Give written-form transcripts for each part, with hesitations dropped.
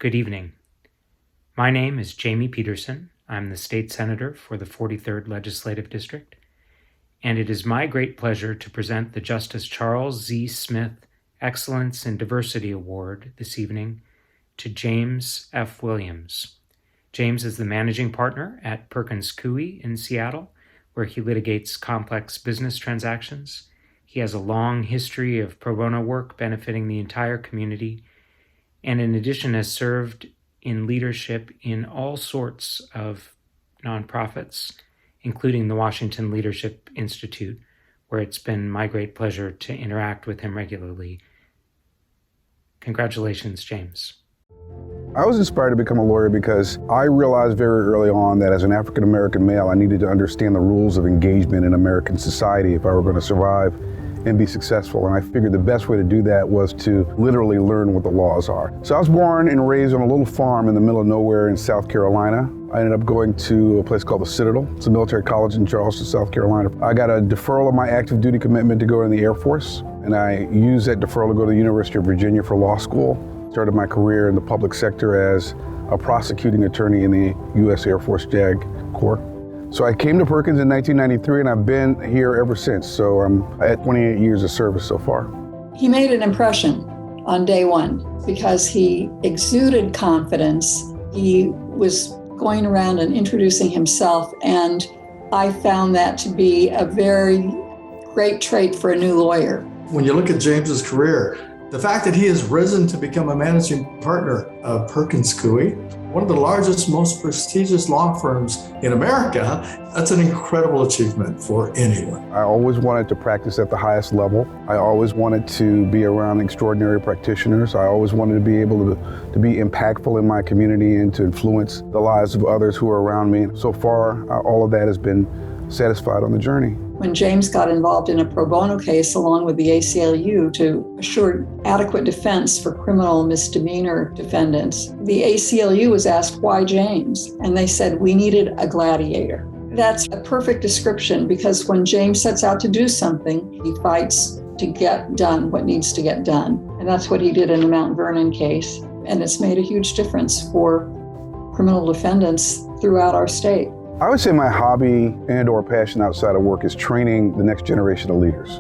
Good evening. My name is Jamie Peterson. I'm the state senator for the 43rd Legislative District, and it is my great pleasure to present the Justice Charles Z. Smith Excellence in Diversity Award this evening to James F. Williams. James is the managing partner at Perkins Coie in Seattle, where he litigates complex business transactions. He has a long history of pro bono work benefiting the entire community, and in addition has served in leadership in all sorts of nonprofits, including the Washington Leadership Institute, where it's been my great pleasure to interact with him regularly. Congratulations, James. I was inspired to become a lawyer because I realized very early on that as an African-American male, I needed to understand the rules of engagement in American society if I were going to survive and be successful. And I figured the best way to do that was to literally learn what the laws are. So I was born and raised on a little farm in the middle of nowhere in South Carolina. I ended up going to a place called the Citadel. It's a military college in Charleston, South Carolina. I got a deferral of my active duty commitment to go in the Air Force, and I used that deferral to go to the University of Virginia for law school. Started my career in the public sector as a prosecuting attorney in the U.S. Air Force JAG Corps. So I came to Perkins in 1993, and I've been here ever since. So I'm at 28 years of service so far. He made an impression on day one because he exuded confidence. He was going around and introducing himself, and I found that to be a very great trait for a new lawyer. When you look at James's career, the fact that he has risen to become a managing partner of Perkins Coie, one of the largest, most prestigious law firms in America, that's an incredible achievement for anyone. I always wanted to practice at the highest level. I always wanted to be around extraordinary practitioners. I always wanted to be able to be impactful in my community and to influence the lives of others who are around me. So far, all of that has been satisfied on the journey. When James got involved in a pro bono case along with the ACLU to assure adequate defense for criminal misdemeanor defendants, the ACLU was asked, why James? And they said, we needed a gladiator. That's a perfect description because when James sets out to do something, he fights to get done what needs to get done. And that's what he did in the Mount Vernon case. And it's made a huge difference for criminal defendants throughout our state. I would say my hobby and or passion outside of work is training the next generation of leaders.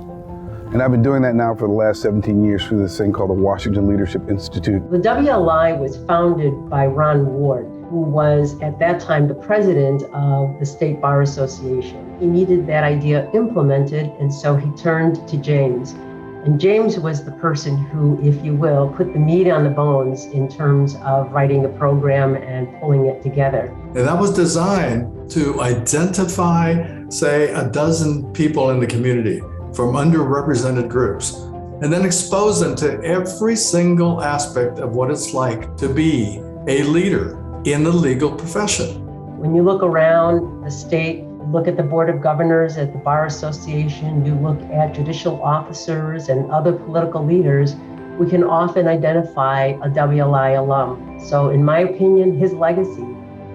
And I've been doing that now for the last 17 years through this thing called the Washington Leadership Institute. The WLI was founded by Ron Ward, who was at that time the president of the State Bar Association. He needed that idea implemented, and so he turned to James. And James was the person who, if you will, put the meat on the bones in terms of writing the program and pulling it together. And that was designed to identify, say, a dozen people in the community from underrepresented groups, and then expose them to every single aspect of what it's like to be a leader in the legal profession. When you look around the state, look at the Board of Governors, at the Bar Association, you look at judicial officers and other political leaders, we can often identify a WLI alum. So in my opinion, his legacy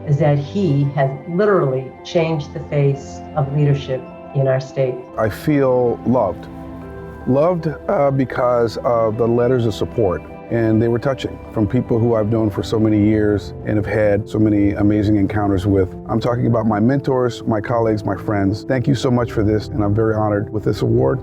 is that he has literally changed the face of leadership in our state. I feel loved. Loved because of the letters of support. And they were touching from people who I've known for so many years and have had so many amazing encounters with. I'm talking about my mentors, my colleagues, my friends. Thank you so much for this, and I'm very honored with this award.